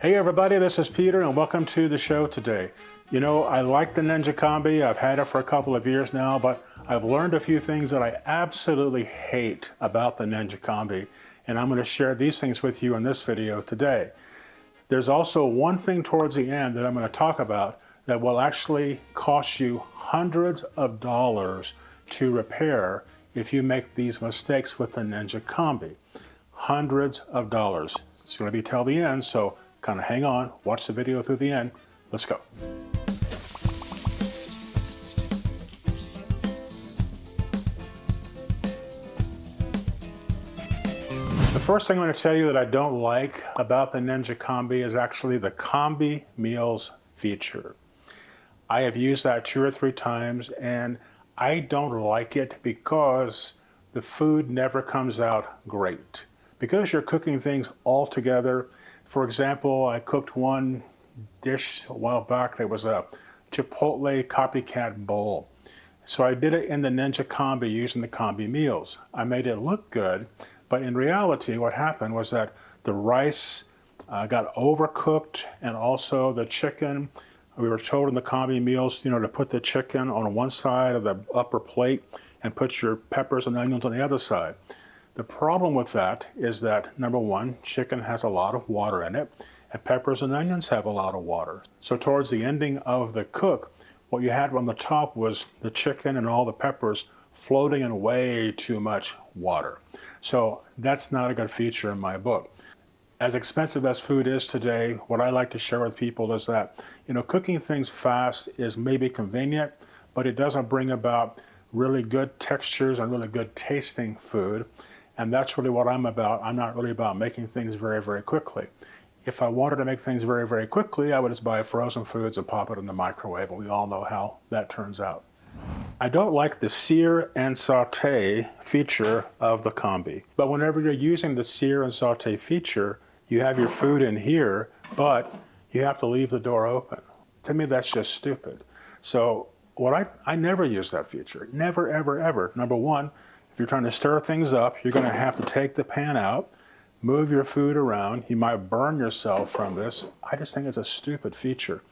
Hey everybody, this is Peter and welcome to the show today. You know, I like the Ninja Combi. I've had it for a couple of years now, but I've learned a few things that I absolutely hate about the Ninja Combi, and I'm going to share these things with you in this video today. There's also one thing towards the end that I'm going to talk about that will actually cost you hundreds of dollars to repair if you make these mistakes with the Ninja Combi. Hundreds of dollars. It's going to be till the end, so kind of hang on, watch the video through the end. Let's go. The first thing I'm going to tell you that I don't like about the Ninja Combi is actually the Combi Meals feature. I have used that 2 or 3 times and I don't like it because the food never comes out great. Because you're cooking things all together. For example, I cooked one dish a while back that was a Chipotle copycat bowl. So I did it in the Ninja Combi using the Combi Meals. I made it look good, but in reality what happened was that the rice got overcooked, and also the chicken, we were told in the Combi Meals, to put the chicken on one side of the upper plate and put your peppers and onions on the other side. The problem with that is that, number one, chicken has a lot of water in it, and peppers and onions have a lot of water. So towards the ending of the cook, what you had on the top was the chicken and all the peppers floating in way too much water. So that's not a good feature in my book. As expensive as food is today, what I like to share with people is that, cooking things fast is maybe convenient, but it doesn't bring about really good textures and really good tasting food. And that's really what I'm about. I'm not really about making things very, very quickly. If I wanted to make things very, very quickly, I would just buy frozen foods and pop it in the microwave, and we all know how that turns out. I don't like the sear and sauté feature of the Combi. But whenever you're using the sear and sauté feature, you have your food in here, but you have to leave the door open. To me, that's just stupid. So I never use that feature. Never, ever, ever. Number one, if you're trying to stir things up, you're going to have to take the pan out, move your food around. You might burn yourself from this. I just think it's a stupid feature.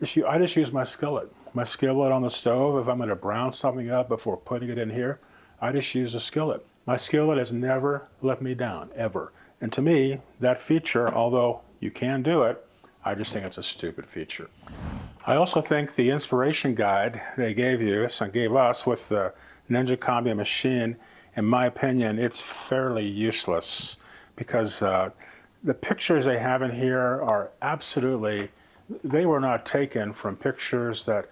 I just use my skillet. My skillet on the stove, if I'm going to brown something up before putting it in here, I just use a skillet. My skillet has never let me down, ever. And to me, that feature, although you can do it, I just think it's a stupid feature. I also think the inspiration guide they gave us with the Ninja Combi machine, in my opinion, it's fairly useless because the pictures they have in here are they were not taken from pictures that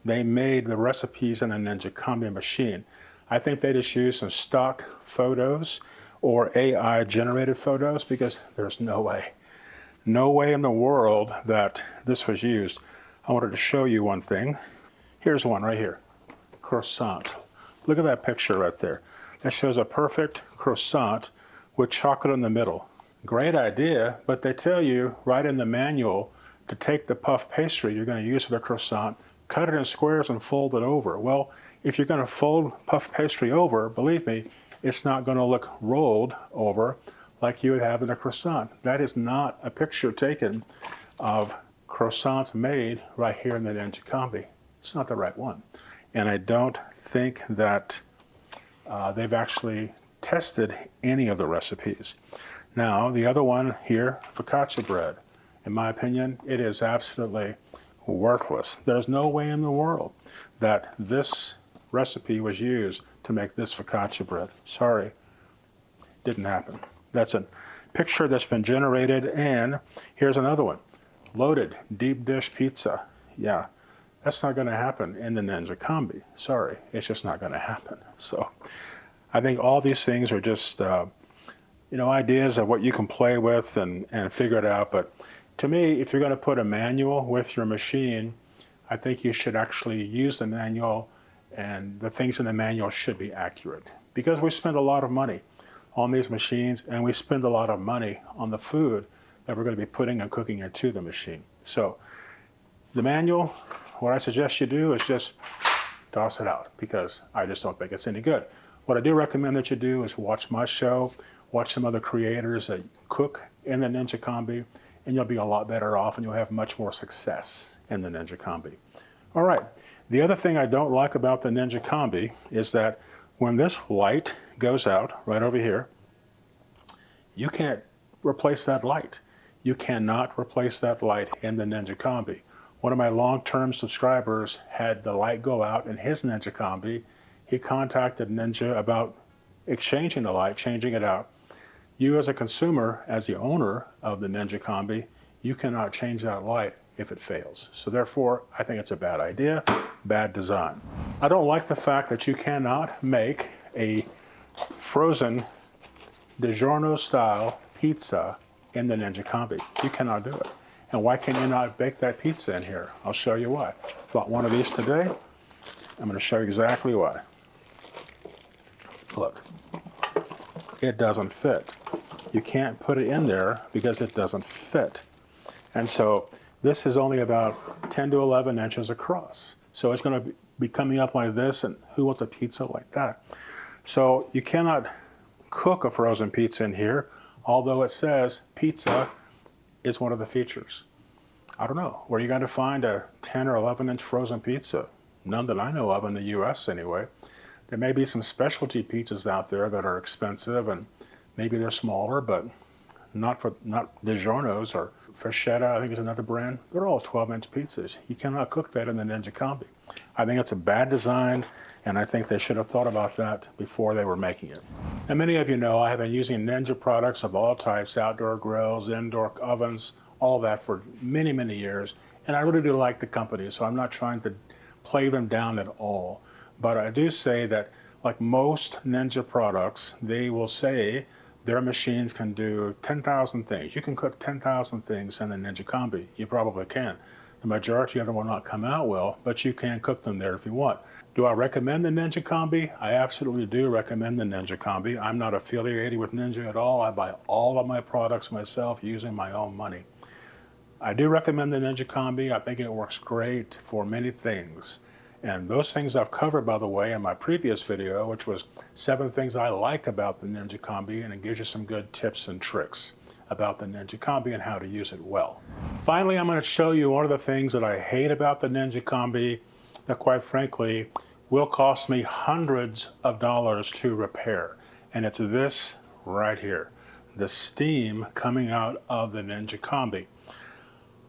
they made the recipes in the Ninja Combi machine. I think they just used some stock photos or AI generated photos because there's no way in the world that this was used. I wanted to show you one thing. Here's one right here, croissant. Look at that picture right there. That shows a perfect croissant with chocolate in the middle. Great idea, but they tell you right in the manual to take the puff pastry you're going to use for the croissant, cut it in squares and fold it over. Well, if you're going to fold puff pastry over, believe me, it's not going to look rolled over like you would have in a croissant. That is not a picture taken of croissants made right here in the Ninja Combi. It's not the right one. And I don't think that they've actually tested any of the recipes. Now, the other one here, focaccia bread. In my opinion, it is absolutely worthless. There's no way in the world that this recipe was used to make this focaccia bread. Sorry, didn't happen. That's a picture that's been generated, and here's another one. Loaded deep dish pizza. Yeah. That's not going to happen in the Ninja Combi. Sorry, it's just not going to happen. So I think all these things are just, ideas of what you can play with and figure it out. But to me, if you're going to put a manual with your machine, I think you should actually use the manual, and the things in the manual should be accurate. Because we spend a lot of money on these machines, and we spend a lot of money on the food that we're going to be putting and cooking into the machine. So the manual, what I suggest you do is just toss it out because I just don't think it's any good. What I do recommend that you do is watch my show, watch some other creators that cook in the Ninja Combi, and you'll be a lot better off and you'll have much more success in the Ninja Combi. All right, the other thing I don't like about the Ninja Combi is that when this light goes out right over here, you can't replace that light. You cannot replace that light in the Ninja Combi. One of my long-term subscribers had the light go out in his Ninja Combi. He contacted Ninja about exchanging the light, changing it out. You as a consumer, as the owner of the Ninja Combi, you cannot change that light if it fails. So therefore, I think it's a bad idea, bad design. I don't like the fact that you cannot make a frozen DiGiorno style pizza in the Ninja Combi. You cannot do it. And why can you not bake that pizza in here? I'll show you why. Bought one of these today. I'm going to show you exactly why. Look, it doesn't fit. You can't put it in there because it doesn't fit. And so this is only about 10 to 11 inches across. So it's going to be coming up like this, and who wants a pizza like that? So you cannot cook a frozen pizza in here, although it says pizza is one of the features. I don't know, where are you going to find a 10 or 11 inch frozen pizza? None that I know of in the US anyway. There may be some specialty pizzas out there that are expensive and maybe they're smaller, but not DiGiorno's or Freshetta, I think is another brand. They're all 12-inch pizzas. You cannot cook that in the Ninja Combi. I think it's a bad design, and I think they should have thought about that before they were making it. And many of you know I have been using Ninja products of all types, outdoor grills, indoor ovens, all that for many, many years. And I really do like the company, so I'm not trying to play them down at all. But I do say that, like most Ninja products, they will say their machines can do 10,000 things. You can cook 10,000 things in the Ninja Combi. You probably can. The majority of them will not come out well, but you can cook them there if you want. Do I recommend the Ninja Combi? I absolutely do recommend the Ninja Combi. I'm not affiliated with Ninja at all. I buy all of my products myself using my own money. I do recommend the Ninja Combi. I think it works great for many things. And those things I've covered, by the way, in my previous video, which was 7 things I like about the Ninja Combi, and it gives you some good tips and tricks about the Ninja Combi and how to use it well. Finally, I'm going to show you one of the things that I hate about the Ninja Combi that, quite frankly, will cost me hundreds of dollars to repair. And it's this right here, the steam coming out of the Ninja Combi.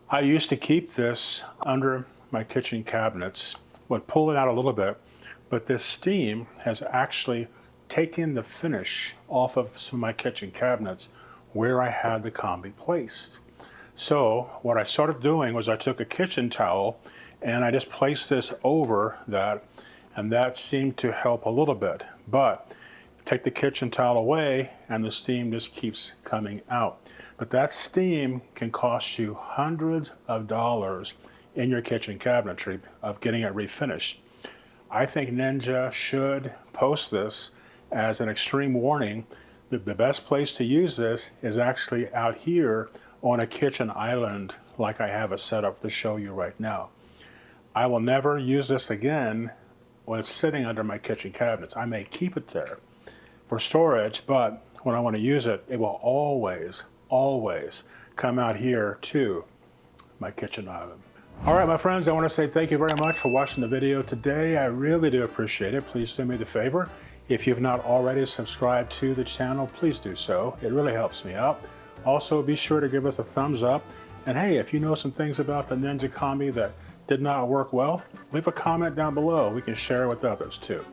I used to keep this under my kitchen cabinets, would pull it out a little bit, but this steam has actually taken the finish off of some of my kitchen cabinets where I had the Combi placed. So what I started doing was I took a kitchen towel and I just placed this over that, and that seemed to help a little bit. But take the kitchen towel away and the steam just keeps coming out. But that steam can cost you hundreds of dollars in your kitchen cabinetry of getting it refinished. I think Ninja should post this as an extreme warning. The best place to use this is actually out here on a kitchen island like I have it set up to show you right now. I will never use this again when it's sitting under my kitchen cabinets. I may keep it there for storage, but when I want to use it, it will always come out here to my kitchen island. All right, my friends, I want to say thank you very much for watching the video today. I really do appreciate it. Please do me the favor. If you've not already subscribed to the channel, please do so. It really helps me out. Also, be sure to give us a thumbs up. And hey, if you know some things about the Ninja Combi that did not work well, leave a comment down below. We can share it with others too.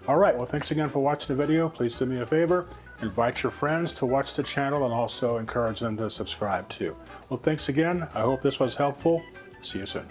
All right, well, thanks again for watching the video. Please do me a favor. Invite your friends to watch the channel and also encourage them to subscribe too. Well, thanks again. I hope this was helpful. See you soon.